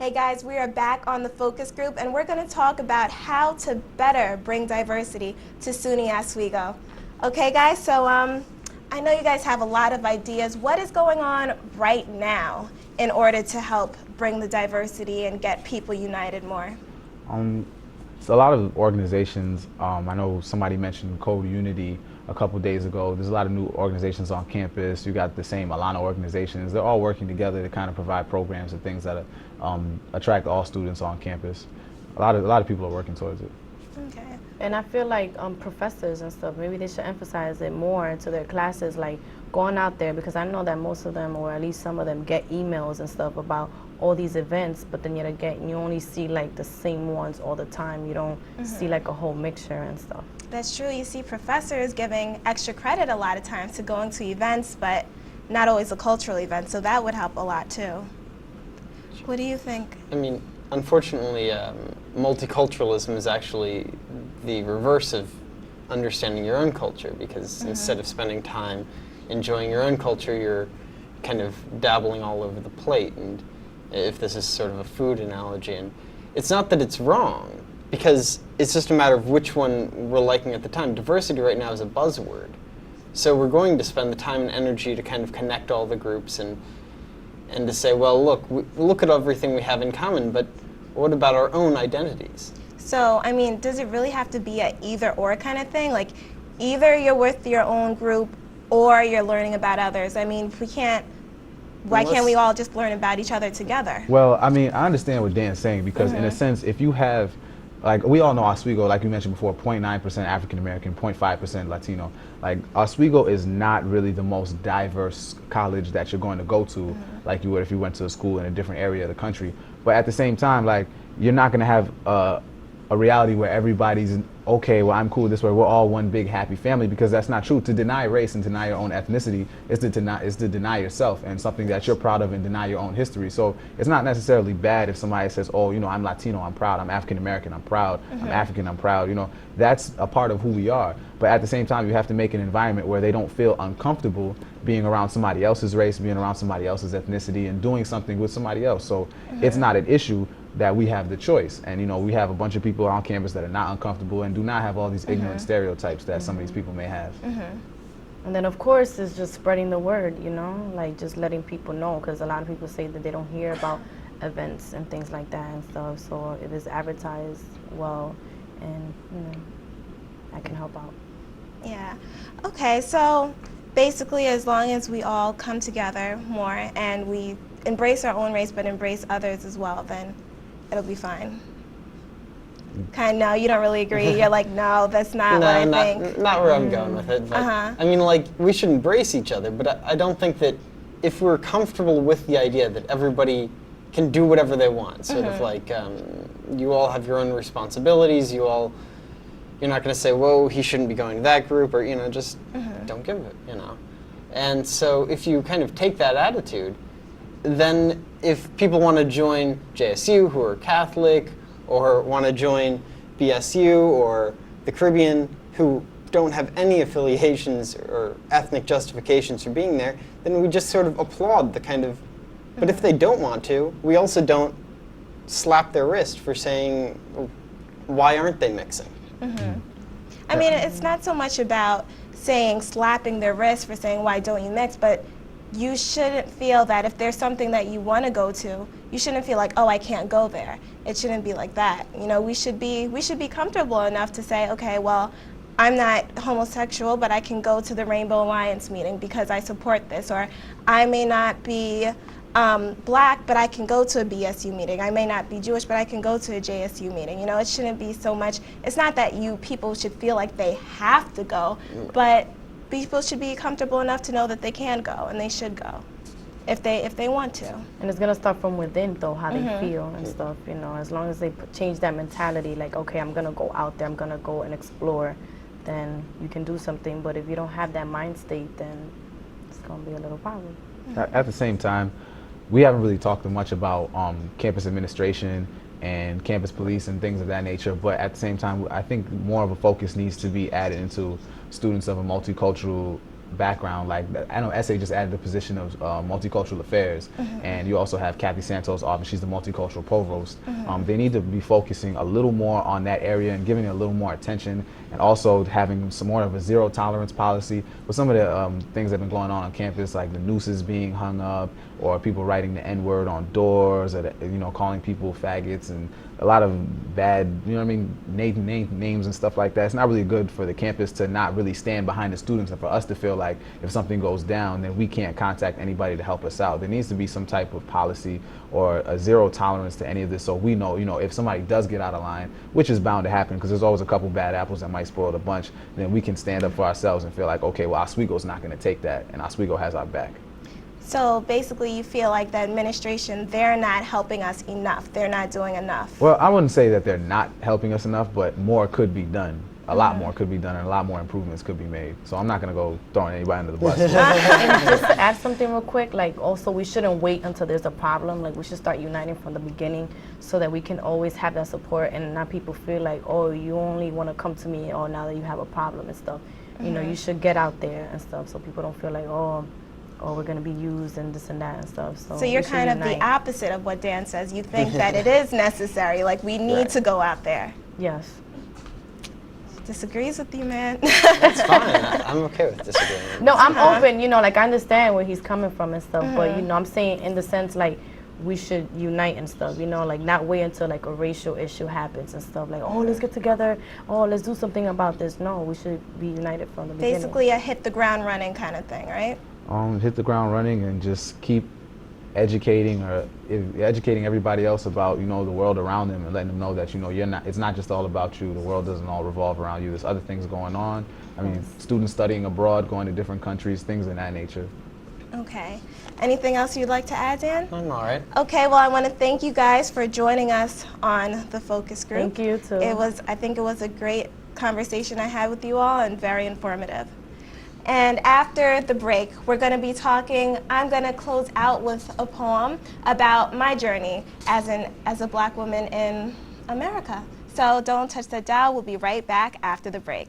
Hey guys, we are back on the focus group and we're going to talk about how to better bring diversity to SUNY Oswego. Okay guys, so I know you guys have a lot of ideas. What is going on right now in order to help bring the diversity and get people united more? So a lot of organizations, I know somebody mentioned Code Unity a couple days ago. There's a lot of new organizations on campus. You got the same Alana organizations. They're all working together to kind of provide programs and things that attract all students on campus. A lot of people are working towards it. Okay. And I feel like professors and stuff, maybe they should emphasize it more to their classes, like going out there, because I know that most of them, or at least some of them, get emails and stuff about all these events, but then you only see like the same ones all the time. You don't see like a whole mixture and stuff. That's true. You see professors giving extra credit a lot of times to going to events, but not always a cultural event, so that would help a lot too. What do you think? I mean, unfortunately, multiculturalism is actually the reverse of understanding your own culture, because instead of spending time enjoying your own culture, you're kind of dabbling all over the plate. And if this is sort of a food analogy, and it's not that it's wrong, because it's just a matter of which one we're liking at the time. Diversity right now is a buzzword. So we're going to spend the time and energy to kind of connect all the groups and to say, well, look at everything we have in common, but what about our own identities? So, I mean, does it really have to be a either or kind of thing? Like, either you're with your own group or you're learning about others. I mean, if we can't, why can't we all just learn about each other together? Well, I mean, I understand what Dan's saying, because in a sense, if you have, like, we all know Oswego, like you mentioned before, 0.9% African American, 0.5% Latino. Like, Oswego is not really the most diverse college that you're going to go to, like you would if you went to a school in a different area of the country. But at the same time, like, you're not going to have a reality where everybody's, okay, well, I'm cool this way, we're all one big happy family, because that's not true. To deny race and deny your own ethnicity is to deny yourself and something that you're proud of, and deny your own history. So it's not necessarily bad if somebody says, oh, you know, I'm Latino, I'm proud, I'm African American, I'm proud, I'm African, I'm proud, you know, that's a part of who we are. But at the same time, you have to make an environment where they don't feel uncomfortable being around somebody else's race, being around somebody else's ethnicity, and doing something with somebody else. So it's not an issue that we have the choice. And, you know, we have a bunch of people on campus that are not uncomfortable and do not have all these ignorant stereotypes that some of these people may have. And then, of course, it's just spreading the word, you know, like just letting people know, because a lot of people say that they don't hear about events and things like that and stuff. So it is advertised well, and, you know, that can help out. Yeah. Okay, so basically, as long as we all come together more and we embrace our own race but embrace others as well, then it'll be fine. Kind of, no, you don't really agree. You're like, no, that's not what I think. Not where I'm going with it. But I mean, like, we should embrace each other, but I don't think that if we're comfortable with the idea that everybody can do whatever they want, sort of like you all have your own responsibilities, you're not going to say, whoa, he shouldn't be going to that group, or, you know, just don't give it, you know. And so if you kind of take that attitude, then if people want to join JSU who are Catholic, or want to join BSU or the Caribbean who don't have any affiliations or ethnic justifications for being there, then we just sort of applaud the kind of, but if they don't want to, we also don't slap their wrist for saying, why aren't they mixing? I mean, it's not so much about saying, slapping their wrist for saying, why don't you mix, but you shouldn't feel that if there's something that you want to go to, you shouldn't feel like, oh, I can't go there. It shouldn't be like that. You know, we should be comfortable enough to say, okay, well, I'm not homosexual, but I can go to the Rainbow Alliance meeting because I support this. Or I may not be black, but I can go to a BSU meeting. I may not be Jewish, but I can go to a JSU meeting. You know, it shouldn't be so much, it's not that people should feel like they have to go, but people should be comfortable enough to know that they can go and they should go if they want to. And it's gonna start from within, though, how they feel and stuff. You know, as long as they change that mentality, like, okay, I'm gonna go out there, I'm gonna go and explore, then you can do something. But if you don't have that mind state, then it's gonna be a little problem. At the same time, we haven't really talked much about campus administration and campus police and things of that nature, but at the same time, I think more of a focus needs to be added into students of a multicultural background. Like I know SA just added the position of multicultural affairs, and you also have Kathy Santos' office. She's the multicultural provost. They need to be focusing a little more on that area and giving it a little more attention, and also having some more of a zero tolerance policy. With some of the things that have been going on campus, like the nooses being hung up, or people writing the N-word on doors, or calling people faggots, and a lot of bad, names and stuff like that. It's not really good for the campus to not really stand behind the students, and for us to feel like if something goes down, then we can't contact anybody to help us out. There needs to be some type of policy or a zero tolerance to any of this, so we know, if somebody does get out of line, which is bound to happen because there's always a couple bad apples that might spoil the bunch, then we can stand up for ourselves and feel like, okay, well, Oswego's not going to take that, and Oswego has our back. So basically you feel like the administration, they're not helping us enough. They're not doing enough. Well, I wouldn't say that they're not helping us enough, but more could be done. A lot more could be done, and a lot more improvements could be made. So I'm not going to go throwing anybody under the bus. And just to add something real quick, like also we shouldn't wait until there's a problem. Like we should start uniting from the beginning so that we can always have that support and not people feel like, oh, you only want to come to me or now that you have a problem and stuff. You should get out there and stuff so people don't feel like, oh, we're going to be used and this and that and stuff. So you're kind of the opposite of what Dan says. You think that it is necessary, like we need to go out there. Yes. Disagrees with you, man. That's fine. I'm okay with disagreeing. No, I'm open, like I understand where he's coming from and stuff, but I'm saying in the sense like we should unite and stuff, like not wait until like a racial issue happens and stuff, like, oh, let's get together, oh, let's do something about this. No, we should be united from the beginning. Basically a hit the ground running kind of thing, right? Hit the ground running and just keep educating everybody else about the world around them, and letting them know that you're not. It's not just all about you. The world doesn't all revolve around you. There's other things going on. I mean, students studying abroad, going to different countries, things of that nature. Okay. Anything else you'd like to add, Dan? I'm all right. Okay. Well, I want to thank you guys for joining us on the Focus Group. Thank you too. I think it was a great conversation I had with you all and very informative. And after the break, we're going to be talking, I'm going to close out with a poem about my journey as a Black woman in America. So don't touch that dial. We'll be right back after the break.